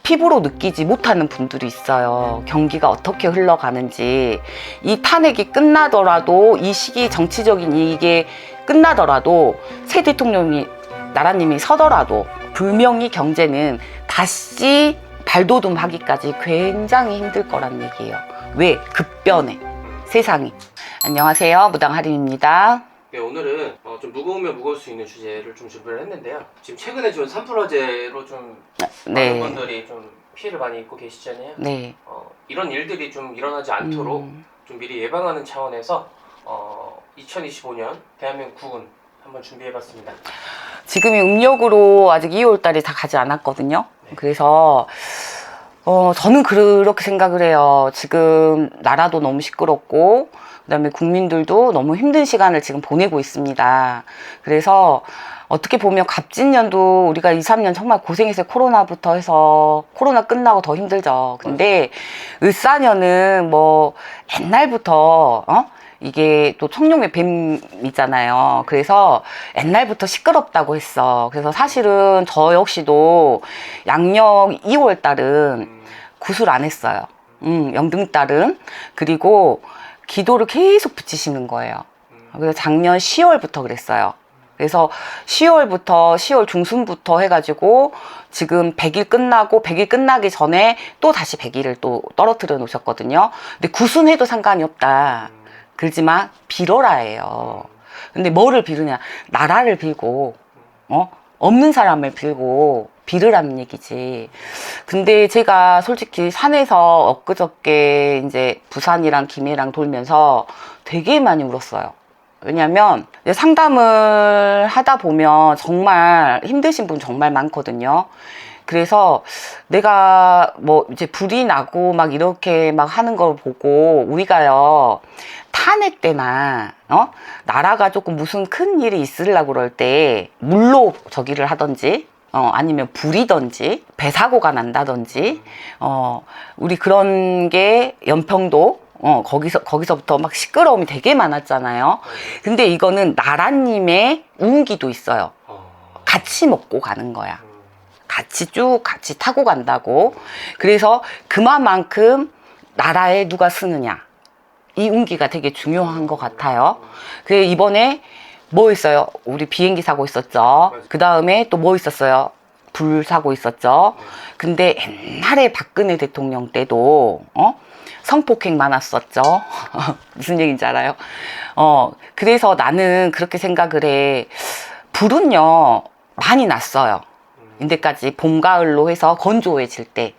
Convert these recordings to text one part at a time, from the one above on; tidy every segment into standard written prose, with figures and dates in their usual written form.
피부로 느끼지 못하는 분들이 있어요. 경기가 어떻게 흘러가는지. 이 탄핵이 끝나더라도, 이 시기 정치적인 이게 끝나더라도, 새 대통령이 나라님이 서더라도 분명히 경제는 다시 발돋움하기까지 굉장히 힘들 거란 얘기예요. 왜? 급변해, 세상이. 안녕하세요, 무당하림입니다. 네, 오늘은 좀 무거우면 무거울 수 있는 주제를 좀 준비를 했는데요. 지금 최근에 좀 산불화재로 좀 많은 분들이 좀 피해를 많이 입고 계시잖아요. 네. 이런 일들이 좀 일어나지 않도록 좀 미리 예방하는 차원에서 2025년 대한민국 국운 한번 준비해봤습니다. 지금이 음력으로 아직 2월달이 다 가지 않았거든요. 네. 그래서 저는 그렇게 생각을 해요. 지금 나라도 너무 시끄럽고, 그다음에 국민들도 너무 힘든 시간을 지금 보내고 있습니다. 그래서 어떻게 보면 갑진년도 우리가 2, 3년 정말 고생했어요. 코로나부터 해서. 코로나 끝나고 더 힘들죠. 근데 을사년은 뭐 옛날부터 이게 또 청룡의 뱀이잖아요. 그래서 옛날부터 시끄럽다고 했어. 그래서 사실은 저 역시도 양력 2월 달은 구슬 안 했어요. 영등 달은. 그리고 기도를 계속 붙이시는 거예요. 그래서 작년 10월부터 그랬어요. 그래서 10월부터 10월 중순부터 해가지고 지금 100일 끝나고 100일 끝나기 전에 또 다시 100일을 또 떨어뜨려 놓으셨거든요. 근데 구순해도 상관이 없다. 그러지만 빌어라예요. 근데 뭐를 빌으냐? 나라를 빌고 없는 사람을 빌고 빌으라는 얘기지. 근데 제가 솔직히 산에서 엊그저께 이제 부산이랑 김해랑 돌면서 되게 많이 울었어요. 왜냐면 상담을 하다 보면 정말 힘드신 분 정말 많거든요. 그래서 내가 뭐 이제 불이 나고 막 이렇게 막 하는 걸 보고 우리가요, 탄핵 때나 나라가 조금 무슨 큰 일이 있으려고 그럴 때 물로 저기를 하던지 아니면 불이던지 배사고가 난다던지 우리 그런 게 연평도 거기서부터 막 시끄러움이 되게 많았잖아요. 근데 이거는 나라님의 운기도 있어요. 같이 먹고 가는 거야. 같이 타고 간다고. 그래서 그만큼 나라에 누가 쓰느냐, 이 운기가 되게 중요한 것 같아요. 그래, 이번에 뭐 있어요? 우리 비행기 사고 있었죠. 그 다음에 또 뭐 있었어요? 불 사고 있었죠. 근데 옛날에 박근혜 대통령 때도 성폭행 많았었죠. 무슨 얘기인지 알아요? 그래서 나는 그렇게 생각을 해. 불은요 많이 났어요. 인데까지 봄, 가을로 해서 건조해질 때,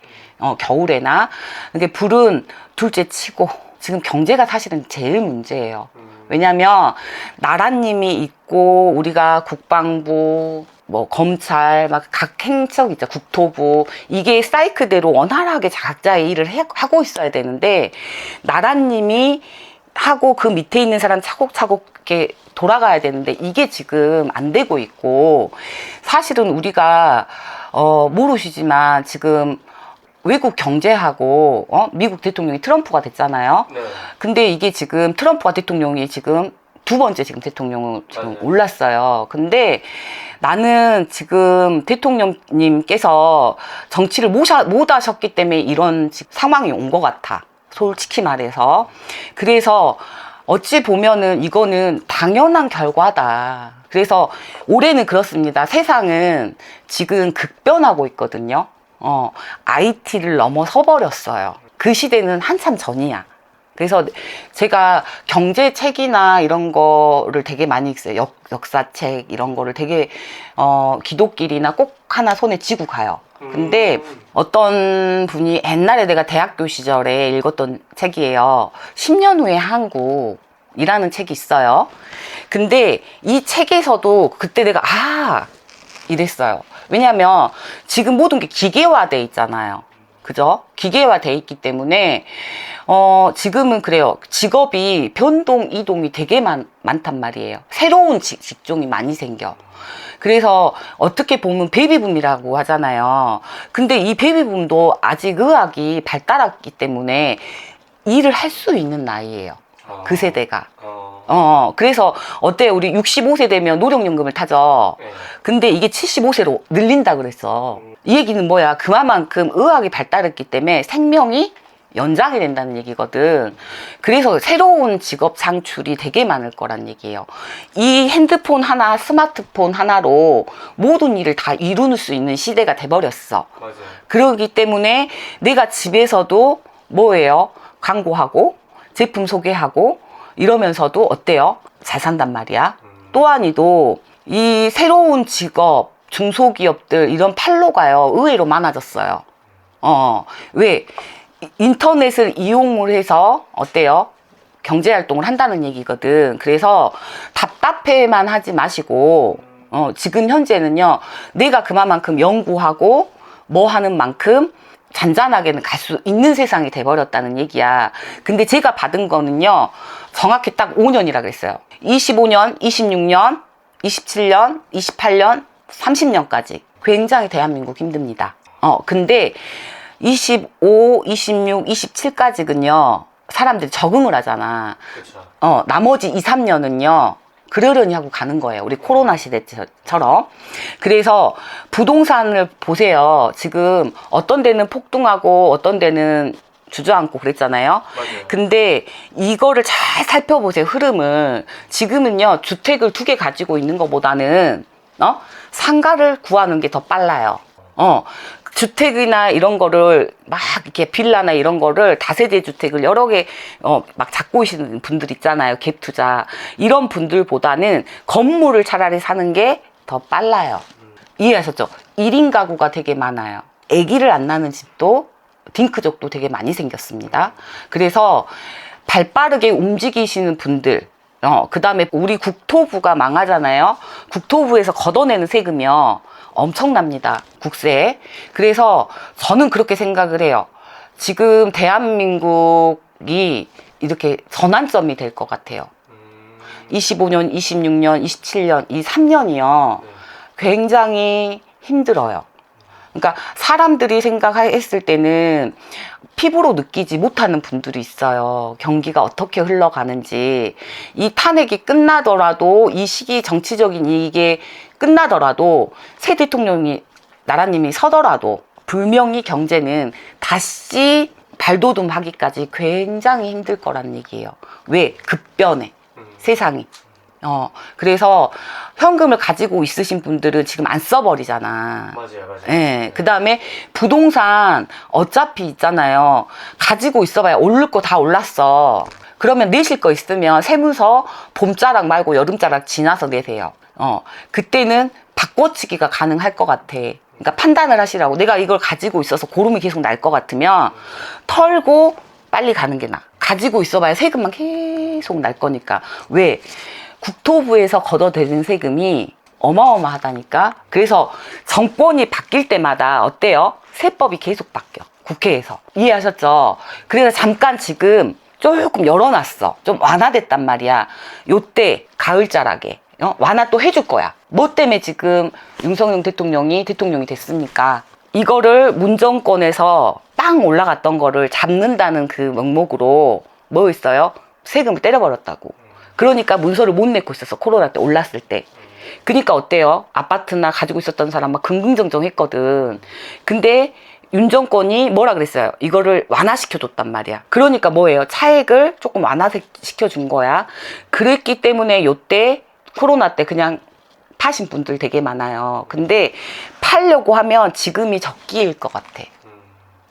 겨울에나. 이게 불은 둘째 치고 지금 경제가 사실은 제일 문제예요. 왜냐면 나라님이 있고 우리가 국방부, 뭐 검찰, 막 각 행적 있죠, 국토부, 이게 사이클대로 원활하게 각자의 일을 하고 있어야 되는데 나라님이 하고 그 밑에 있는 사람 차곡차곡 이렇게 돌아가야 되는데 이게 지금 안 되고 있고, 사실은 우리가 모르시지만 지금 외국 경제하고 미국 대통령이 트럼프가 됐잖아요. 네. 근데 이게 지금 트럼프가 대통령이 지금 두 번째 지금 대통령으로 지금 맞아요. 올랐어요. 근데 나는 지금 대통령님께서 정치를 못 하셨기 때문에 이런 상황이 온 것 같아. 솔직히 말해서. 그래서 어찌 보면은 이거는 당연한 결과다. 그래서 올해는 그렇습니다. 세상은 지금 급변하고 있거든요. IT를 넘어서 버렸어요. 그 시대는 한참 전이야. 그래서 제가 경제책이나 이런 거를 되게 많이 읽어요. 역사책 이런 거를 되게 기독길이나 꼭 하나 손에 쥐고 가요. 근데 어떤 분이 옛날에 내가 대학교 시절에 읽었던 책이에요. 10년 후의 한국이라는 책이 있어요. 근데 이 책에서도 그때 내가 이랬어요. 왜냐면 지금 모든 게 기계화돼 있잖아요. 그죠? 기계화돼 있기 때문에 지금은 그래요. 직업이 변동, 이동이 되게 많단 말이에요. 새로운 직종이 많이 생겨. 그래서 어떻게 보면 베이비붐이라고 하잖아요. 근데 이 베이비붐도 아직 의학이 발달했기 때문에 일을 할 수 있는 나이예요. 그 세대가. 그래서 어때요? 우리 65세 되면 노령연금을 타죠. 근데 이게 75세로 늘린다 그랬어. 이 얘기는 뭐야? 그만큼 의학이 발달했기 때문에 생명이 연장이 된다는 얘기거든. 그래서 새로운 직업 창출이 되게 많을 거란 얘기예요. 이 핸드폰 하나, 스마트폰 하나로 모든 일을 다 이룰 수 있는 시대가 돼버렸어. 맞아요. 그러기 때문에 내가 집에서도 뭐예요? 광고하고 제품 소개하고 이러면서도 어때요? 잘 산단 말이야. 또한이도 이 새로운 직업, 중소기업들 이런 팔로가요 의외로 많아졌어요. 왜? 인터넷을 이용을 해서 어때요? 경제활동을 한다는 얘기거든. 그래서 답답해만 하지 마시고 지금 현재는요 내가 그만큼 연구하고 뭐 하는 만큼 잔잔하게는 갈 수 있는 세상이 돼버렸다는 얘기야. 근데 제가 받은 거는요 정확히 딱 5년이라 그랬어요. 25년, 26년, 27년, 28년, 30년까지 굉장히 대한민국 힘듭니다. 근데 25, 26, 27까지는요 사람들이 적응을 하잖아. 그렇죠. 나머지 2, 3년은요 그러려니 하고 가는 거예요. 우리 코로나 시대처럼. 그래서 부동산을 보세요. 지금 어떤 데는 폭등하고 어떤 데는 주저앉고 그랬잖아요. 맞아요. 근데 이거를 잘 살펴보세요. 흐름을. 지금은요 주택을 2개 가지고 있는 것보다는 상가를 구하는 게 더 빨라요. 주택이나 이런 거를 막 이렇게 빌라나 이런 거를 다세대 주택을 여러 개 막 잡고 계시는 분들 있잖아요. 갭 투자. 이런 분들보다는 건물을 차라리 사는 게 더 빨라요. 이해하셨죠? 1인 가구가 되게 많아요. 아기를 안 낳는 집도 딩크족도 되게 많이 생겼습니다. 그래서 발 빠르게 움직이시는 분들, 그 다음에 우리 국토부가 망하잖아요. 국토부에서 걷어내는 세금이요 엄청납니다. 국세. 그래서 저는 그렇게 생각을 해요. 지금 대한민국이 이렇게 전환점이 될 것 같아요. 25년, 26년, 27년, 이 3년이요. 굉장히 힘들어요. 그러니까 사람들이 생각했을 때는 피부로 느끼지 못하는 분들이 있어요. 경기가 어떻게 흘러가는지. 이 탄핵이 끝나더라도 이 시기 정치적인 이게 끝나더라도 새 대통령이 나라님이 서더라도 분명히 경제는 다시 발돋움하기까지 굉장히 힘들 거란 얘기예요. 왜? 급변해. 세상이. 그래서 현금을 가지고 있으신 분들은 지금 안 써버리잖아. 맞아요. 예. 그 다음에 부동산 어차피 있잖아요. 가지고 있어봐야 오를 거 다 올랐어. 그러면 내실 거 있으면 세무서 봄자락 말고 여름자락 지나서 내세요. 그때는 바꿔치기가 가능할 것 같아. 그러니까 판단을 하시라고. 내가 이걸 가지고 있어서 고름이 계속 날 것 같으면 털고 빨리 가는 게 나아. 가지고 있어봐야 세금만 계속 날 거니까. 왜? 국토부에서 걷어들이는 세금이 어마어마하다니까. 그래서 정권이 바뀔 때마다 어때요? 세법이 계속 바뀌어. 국회에서. 이해하셨죠? 그래서 잠깐 지금 조금 열어놨어. 좀 완화됐단 말이야. 요때 가을자락에 완화 또 해줄 거야. 뭐 때문에 지금 윤석열 대통령이 됐습니까? 이거를 문정권에서 빵 올라갔던 거를 잡는다는 그 명목으로 뭐 있어요? 세금을 때려버렸다고. 그러니까 문서를 못 내고 있었어. 코로나 때 올랐을 때. 그러니까 어때요? 아파트나 가지고 있었던 사람 막 긍긍정정했거든. 근데 윤 정권이 뭐라 그랬어요? 이거를 완화시켜줬단 말이야. 그러니까 뭐예요? 차액을 조금 완화시켜준 거야. 그랬기 때문에 요때 코로나 때 그냥 파신 분들 되게 많아요. 근데 팔려고 하면 지금이 적기일 것 같아.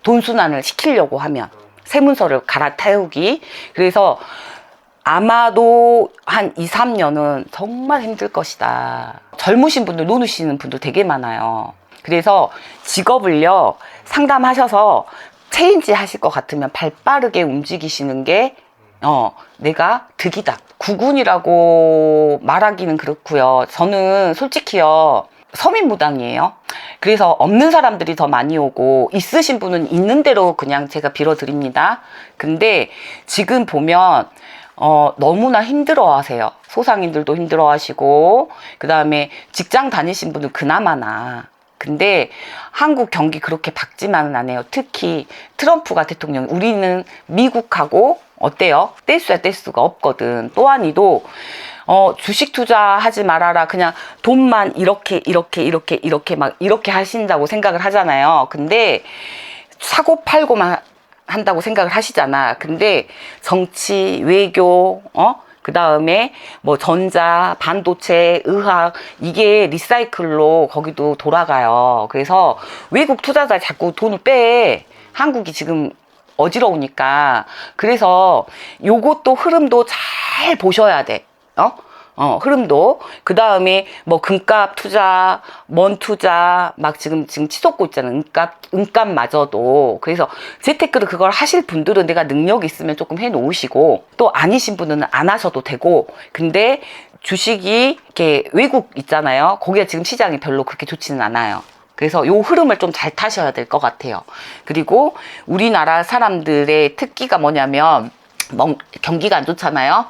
돈순환을 시키려고 하면 세문서를 갈아태우기. 그래서 아마도 한 2, 3년은 정말 힘들 것이다. 젊으신 분들 노느시는 분들 되게 많아요. 그래서 직업을요 상담하셔서 체인지 하실 것 같으면 발 빠르게 움직이시는 게 내가 득이다. 국운이라고 말하기는 그렇고요. 저는 솔직히요 서민무당이에요. 그래서 없는 사람들이 더 많이 오고 있으신 분은 있는 대로 그냥 제가 빌어드립니다. 근데 지금 보면 너무나 힘들어하세요. 소상인들도 힘들어하시고 그 다음에 직장 다니신 분은 그나마나. 근데 한국 경기 그렇게 밝지만은 않아요. 특히 트럼프가 대통령. 우리는 미국하고 어때요? 뗄 수가 없거든. 또한이도 주식 투자하지 말아라. 그냥 돈만 이렇게 막 이렇게 하신다고 생각을 하잖아요. 근데 사고 팔고만 한다고 생각을 하시잖아. 근데 정치, 외교, 그 다음에 뭐 전자, 반도체, 의학, 이게 리사이클로 거기도 돌아가요. 그래서 외국 투자자에 자꾸 돈을 빼. 한국이 지금 어지러우니까. 그래서 요것도 흐름도 잘 보셔야 돼. 흐름도. 그 다음에 뭐 금값 투자, 먼 투자, 막 지금 치솟고 있잖아. 은값마저도. 그래서 재테크를 그걸 하실 분들은 내가 능력이 있으면 조금 해 놓으시고, 또 아니신 분은 안 하셔도 되고, 근데 주식이 이렇게 외국 있잖아요. 거기가 지금 시장이 별로 그렇게 좋지는 않아요. 그래서 요 흐름을 좀 잘 타셔야 될 것 같아요. 그리고 우리나라 사람들의 특기가 뭐냐면, 경기가 안 좋잖아요.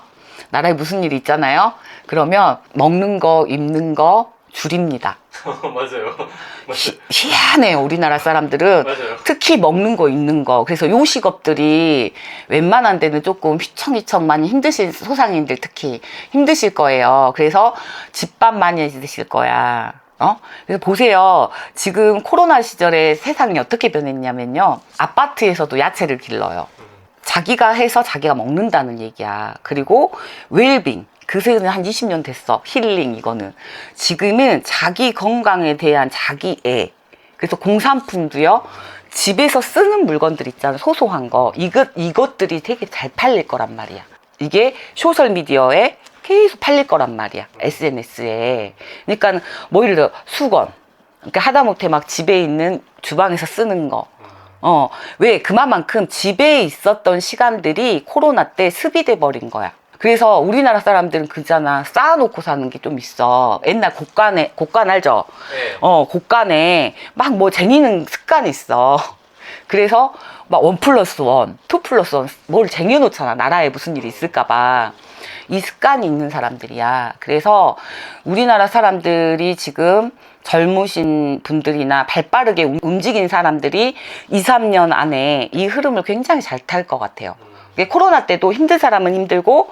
나라에 무슨 일이 있잖아요. 그러면 먹는 거, 입는 거 줄입니다. 맞아요. 희한해요, 우리나라 사람들은. 맞아요. 특히 먹는 거, 입는 거. 그래서 요 직업들이 웬만한 데는 조금 휘청휘청 많이 힘드실, 소상인들 특히 힘드실 거예요. 그래서 집밥 많이 드실 거야. 그래서 보세요. 지금 코로나 시절에 세상이 어떻게 변했냐면요. 아파트에서도 야채를 길러요. 자기가 해서 자기가 먹는다는 얘기야. 그리고 웰빙. 그새는 한 20년 됐어. 힐링 이거는. 지금은 자기 건강에 대한 자기 애. 그래서 공산품도요. 집에서 쓰는 물건들 있잖아. 소소한 거. 이것들이 되게 잘 팔릴 거란 말이야. 이게 소셜미디어에 계속 팔릴 거란 말이야. SNS에. 그러니까 뭐 예를 들어 수건. 그러니까 하다못해 막 집에 있는 주방에서 쓰는 거. 왜? 그만큼 집에 있었던 시간들이 코로나 때 습이돼 버린 거야. 그래서 우리나라 사람들은 그잖아. 쌓아놓고 사는 게 좀 있어. 옛날 곡간 알죠? 네. 곡간에 막 뭐 쟁이는 습관이 있어. 그래서 막 1+1, 2+1 뭘 쟁여놓잖아. 나라에 무슨 일이 있을까봐. 이 습관이 있는 사람들이야. 그래서 우리나라 사람들이 지금 젊으신 분들이나 발빠르게 움직인 사람들이 2, 3년 안에 이 흐름을 굉장히 잘 탈 것 같아요. 코로나 때도 힘든 사람은 힘들고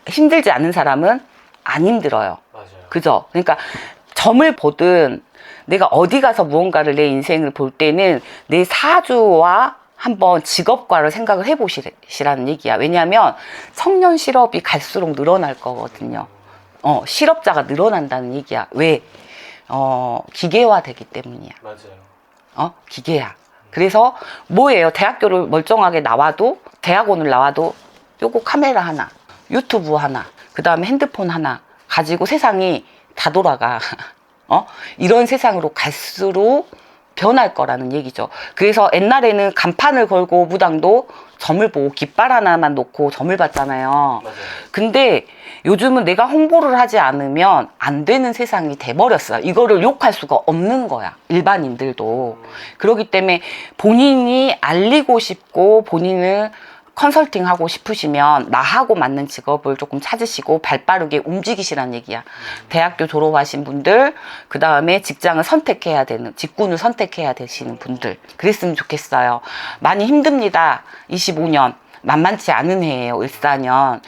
힘들지 않은 사람은 안 힘들어요. 맞아요. 그죠? 그러니까 점을 보든 내가 어디 가서 무언가를 내 인생을 볼 때는 내 사주와 한번 직업과를 생각을 해보시라는 얘기야. 왜냐하면 청년 실업이 갈수록 늘어날 거거든요. 실업자가 늘어난다는 얘기야. 왜? 기계화 되기 때문이야. 맞아요. 기계야. 그래서 뭐예요? 대학교를 멀쩡하게 나와도, 대학원을 나와도 요거 카메라 하나, 유튜브 하나, 그 다음에 핸드폰 하나 가지고 세상이 다 돌아가. 이런 세상으로 갈수록 변할 거라는 얘기죠. 그래서 옛날에는 간판을 걸고 무당도 점을 보고 깃발 하나만 놓고 점을 봤잖아요. 맞아요. 근데 요즘은 내가 홍보를 하지 않으면 안 되는 세상이 돼버렸어요. 이거를 욕할 수가 없는 거야. 일반인들도. 그렇기 때문에 본인이 알리고 싶고 본인을 컨설팅하고 싶으시면 나하고 맞는 직업을 조금 찾으시고 발빠르게 움직이시라는 얘기야. 대학교 졸업하신 분들, 그 다음에 직장을 선택해야 되는, 직군을 선택해야 되시는 분들, 그랬으면 좋겠어요. 많이 힘듭니다. 25년. 만만치 않은 해예요. 14년.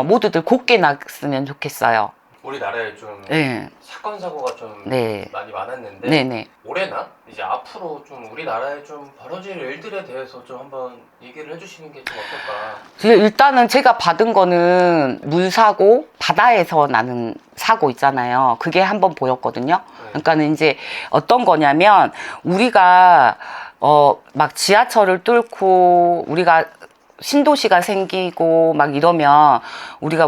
모두들 곱게 났으면 좋겠어요. 우리나라에 좀 네. 사건 사고가 좀 네. 많이 많았는데 네네. 올해나 이제 앞으로 좀 우리나라에 좀 벌어질 일들에 대해서 좀 한번 얘기를 해주시는 게 좀 어떨까? 일단은 제가 받은 거는 물사고, 바다에서 나는 사고 있잖아요. 그게 한번 보였거든요. 그러니까는 이제 어떤 거냐면 우리가 막 지하철을 뚫고 우리가 신도시가 생기고 막 이러면 우리가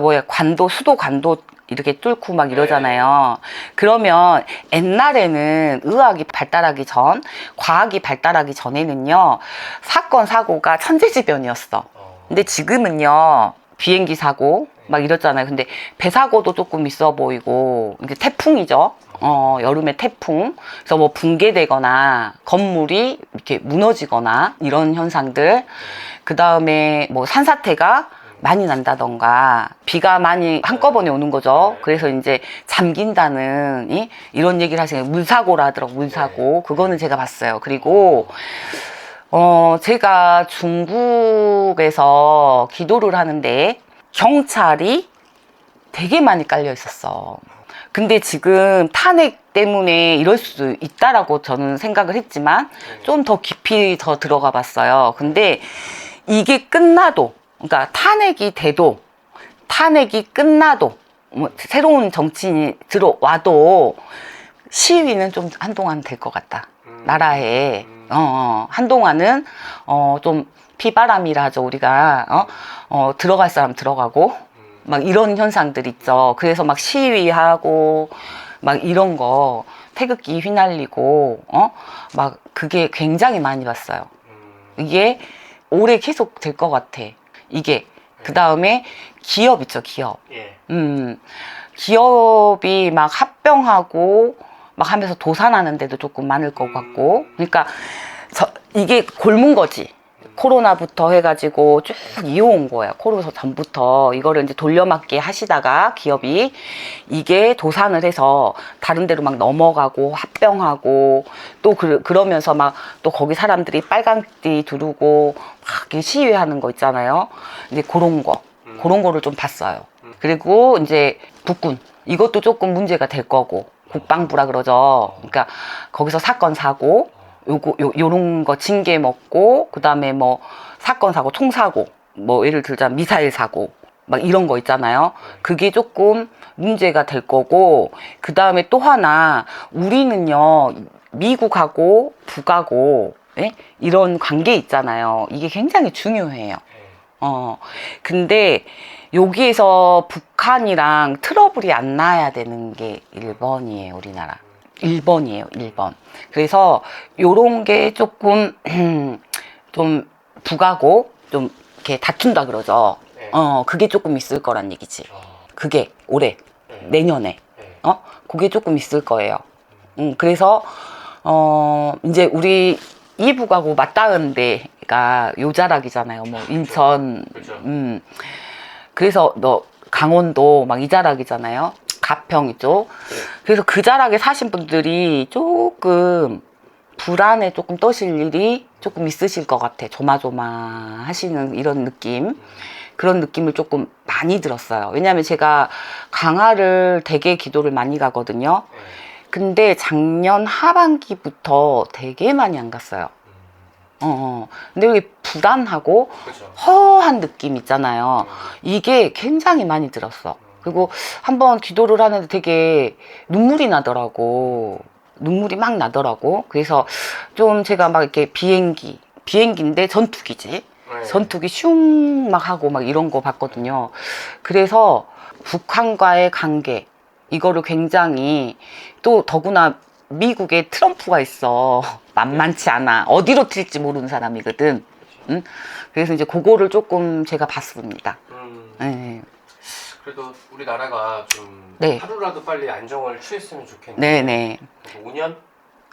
수도 관도 이렇게 뚫고 막 이러잖아요. 그러면 옛날에는 의학이 발달하기 전, 과학이 발달하기 전에는요, 사건, 사고가 천재지변이었어. 근데 지금은요, 비행기 사고 막 이렇잖아요. 근데 배 사고도 조금 있어 보이고, 이게 태풍이죠. 여름에 태풍. 그래서 뭐 붕괴되거나, 건물이 이렇게 무너지거나, 이런 현상들. 그 다음에 뭐 산사태가 많이 난다던가 비가 많이 한꺼번에 오는 거죠. 그래서 이제 잠긴다는 이런 얘기를 하시는 물사고라 하더라고. 물사고. 그거는 제가 봤어요. 그리고 제가 중국에서 기도를 하는데 경찰이 되게 많이 깔려 있었어. 근데 지금 탄핵 때문에 이럴 수도 있다라고 저는 생각을 했지만 좀 더 깊이 더 들어가 봤어요. 근데 이게 끝나도, 그러니까 탄핵이 끝나도 뭐 새로운 정치인이 들어와도 시위는 좀 한동안 될 것 같다. 나라에 한동안은 좀 피바람이라 하죠. 우리가 들어갈 사람 들어가고 막 이런 현상들 있죠. 그래서 막 시위하고 막 이런 거 태극기 휘날리고 막 그게 굉장히 많이 봤어요. 이게 오래 계속 될 것 같아. 이게 그 다음에 기업 있죠. 기업. 예. 기업이 막 합병하고 막 하면서 도산하는 데도 조금 많을 것 같고. 그러니까 이게 골문 거지. 코로나부터 해가지고 쭉 이어온 거예요. 코로나 전부터 이거를 이제 돌려막기 하시다가 기업이 이게 도산을 해서 다른 데로 막 넘어가고 합병하고 또 그러면서 막 또 거기 사람들이 빨강띠 두르고 막 이렇게 시위하는 거 있잖아요. 이제 그런 거를 좀 봤어요. 그리고 이제 국군 이것도 조금 문제가 될 거고 국방부라 그러죠. 그러니까 거기서 사건 사고 요런 거 징계 먹고, 그 다음에 뭐, 사건 사고, 총 사고, 뭐, 예를 들자면 미사일 사고, 막 이런 거 있잖아요. 그게 조금 문제가 될 거고, 그 다음에 또 하나, 우리는요, 미국하고 북하고, 예? 이런 관계 있잖아요. 이게 굉장히 중요해요. 근데 여기에서 북한이랑 트러블이 안 나야 되는 게 1번이에요, 우리나라. 1번이에요, 1번. 그래서 요런 게 조금 좀 북하고 좀 이렇게 다툰다 그러죠. 네. 그게 조금 있을 거란 얘기지. 그게 올해, 내년에. 그게 조금 있을 거예요. 그래서 이제 우리 이북하고 맞닿은 데가 요자락이잖아요. 뭐 인천, 그렇죠. 그래서 강원도 막 이 자락이잖아요. 가평 이쪽. 그래서 그 자락에 사신 분들이 조금 불안에 조금 떠실 일이 조금 있으실 것 같아. 조마조마하시는 이런 느낌. 그런 느낌을 조금 많이 들었어요. 왜냐하면 제가 강화를 되게 기도를 많이 가거든요. 근데 작년 하반기부터 되게 많이 안 갔어요. 근데 여기 불안하고 그렇죠. 허한 느낌 있잖아요. 이게 굉장히 많이 들었어. 그리고 한번 기도를 하는데 되게 눈물이 나더라고. 눈물이 막 나더라고. 그래서 좀 제가 막 이렇게 비행기인데 전투기지. 네. 전투기 슝 막 하고 막 이런 거 봤거든요. 그래서 북한과의 관계, 이거를 굉장히 또 더구나 미국에 트럼프가 있어. 만만치 않아. 어디로 튈지 모르는 사람이거든. 응? 그래서 이제 그거를 조금 제가 봤습니다. 네. 그래도 우리나라가 좀 네. 하루라도 빨리 안정을 취했으면 좋겠는데. 네네. 5년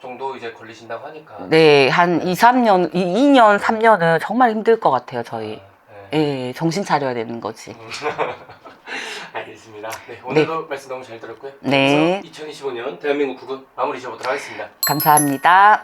정도 이제 걸리신다고 하니까. 네, 한 2, 3년, 2년, 3년은 정말 힘들 것 같아요, 저희. 네. 예, 정신 차려야 되는 거지. 알겠습니다. 네, 오늘도 말씀 너무 잘 들었고요. 네. 그래서 2025년 대한민국 국군 마무리 지어보도록 하겠습니다. 감사합니다.